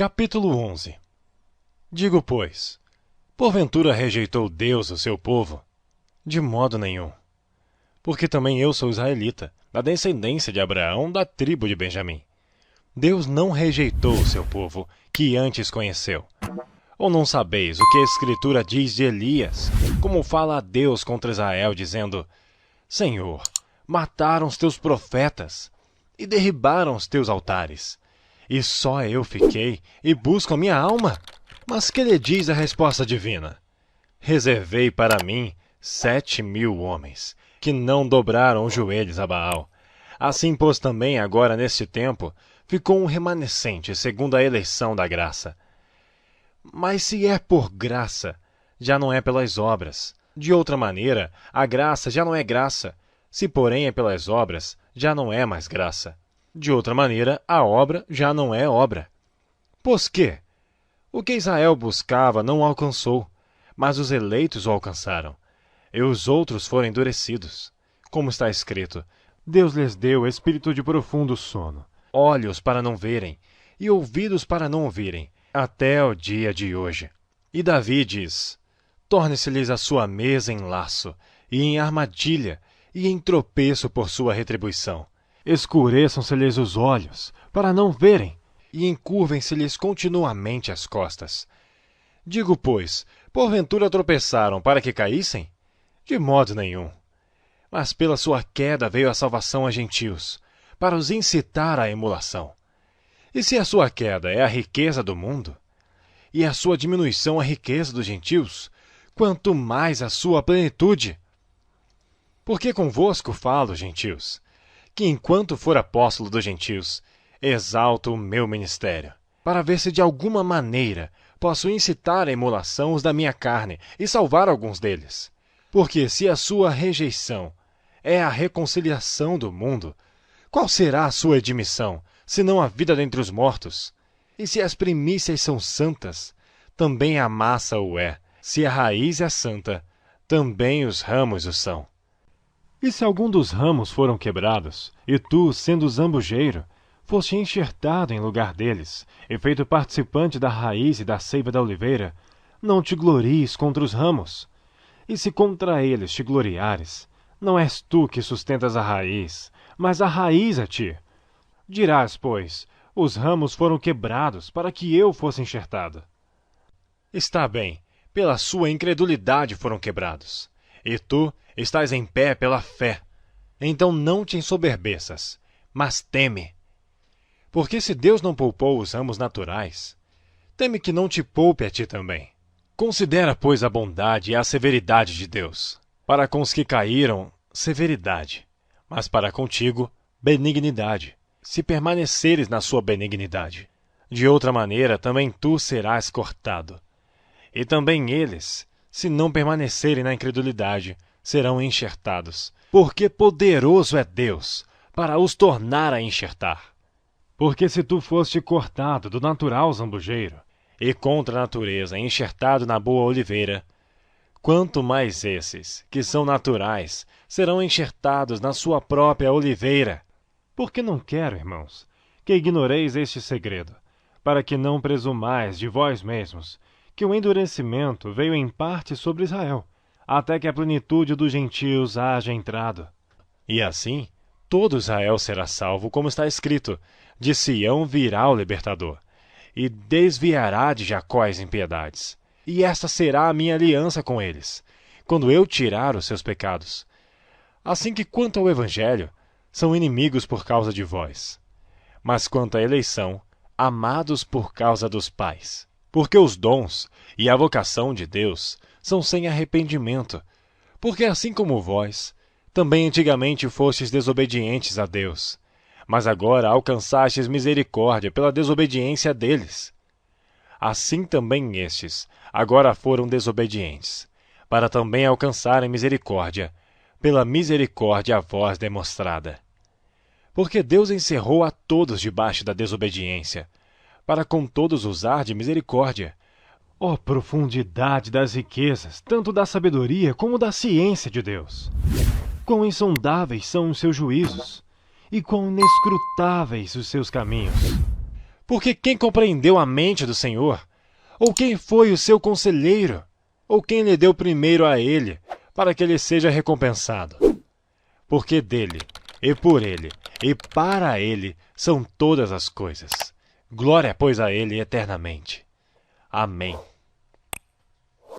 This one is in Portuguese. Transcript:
Capítulo 11. Digo, pois, porventura rejeitou Deus o seu povo? De modo nenhum. Porque também eu sou israelita, da descendência de Abraão, da tribo de Benjamim. Deus não rejeitou o seu povo, que antes conheceu. Ou não sabeis o que a Escritura diz de Elias, como fala a Deus contra Israel, dizendo: Senhor, mataram os teus profetas e derribaram os teus altares. E só eu fiquei e busco a minha alma? Mas que lhe diz a resposta divina? Reservei para mim 7.000 homens, que não dobraram os joelhos a Baal. Assim, pois, também agora neste tempo, ficou um remanescente segundo a eleição da graça. Mas se é por graça, já não é pelas obras. De outra maneira, a graça já não é graça. Se, porém, é pelas obras, já não é mais graça. De outra maneira, a obra já não é obra. Pois que? O que Israel buscava não o alcançou, mas os eleitos o alcançaram, e os outros foram endurecidos. Como está escrito: Deus lhes deu espírito de profundo sono, olhos para não verem, e ouvidos para não ouvirem, até o dia de hoje. E Davi diz: Torne-se-lhes a sua mesa em laço, e em armadilha, e em tropeço por sua retribuição. Escureçam-se-lhes os olhos, para não verem, e encurvem-se-lhes continuamente as costas. Digo, pois, porventura tropeçaram para que caíssem? De modo nenhum. Mas pela sua queda veio a salvação a gentios, para os incitar à emulação. E se a sua queda é a riqueza do mundo, e a sua diminuição a riqueza dos gentios, quanto mais a sua plenitude. Porque convosco falo, gentios, que enquanto for apóstolo dos gentios, exalto o meu ministério, para ver se de alguma maneira posso incitar à emulação os da minha carne e salvar alguns deles. Porque se a sua rejeição é a reconciliação do mundo, qual será a sua admissão, senão a vida dentre os mortos? E se as primícias são santas, também a massa o é. Se a raiz é santa, também os ramos o são. E se algum dos ramos foram quebrados, e tu, sendo zambujeiro, foste enxertado em lugar deles, e feito participante da raiz e da seiva da oliveira, não te glories contra os ramos. E se contra eles te gloriares, não és tu que sustentas a raiz, mas a raiz a ti. Dirás, pois, os ramos foram quebrados para que eu fosse enxertado. Está bem, pela sua incredulidade foram quebrados. E tu estás em pé pela fé. Então não te ensoberbeças, mas teme. Porque se Deus não poupou os ramos naturais, teme que não te poupe a ti também. Considera, pois, a bondade e a severidade de Deus. Para com os que caíram, severidade, mas para contigo, benignidade, se permaneceres na sua benignidade. De outra maneira, também tu serás cortado. E também eles, se não permanecerem na incredulidade, serão enxertados. Porque poderoso é Deus para os tornar a enxertar. Porque se tu foste cortado do natural zambujeiro, e contra a natureza enxertado na boa oliveira, quanto mais esses, que são naturais, serão enxertados na sua própria oliveira. Porque não quero, irmãos, que ignoreis este segredo, para que não presumais de vós mesmos, que o endurecimento veio em parte sobre Israel, até que a plenitude dos gentios haja entrado. E assim, todo Israel será salvo, como está escrito: de Sião virá o libertador, e desviará de Jacó as impiedades. E esta será a minha aliança com eles, quando eu tirar os seus pecados. Assim que quanto ao evangelho, são inimigos por causa de vós. Mas quanto à eleição, amados por causa dos pais. Porque os dons e a vocação de Deus são sem arrependimento. Porque assim como vós, também antigamente fostes desobedientes a Deus, mas agora alcançastes misericórdia pela desobediência deles. Assim também estes agora foram desobedientes, para também alcançarem misericórdia, pela misericórdia a vós demonstrada. Porque Deus encerrou a todos debaixo da desobediência, para com todos usar de misericórdia. Ó profundidade das riquezas, tanto da sabedoria como da ciência de Deus! Quão insondáveis são os seus juízos, e quão inescrutáveis os seus caminhos! Porque quem compreendeu a mente do Senhor? Ou quem foi o seu conselheiro? Ou quem lhe deu primeiro a ele, para que ele seja recompensado? Porque dele, e por ele, e para ele são todas as coisas. Glória, pois, a ele eternamente. Amém.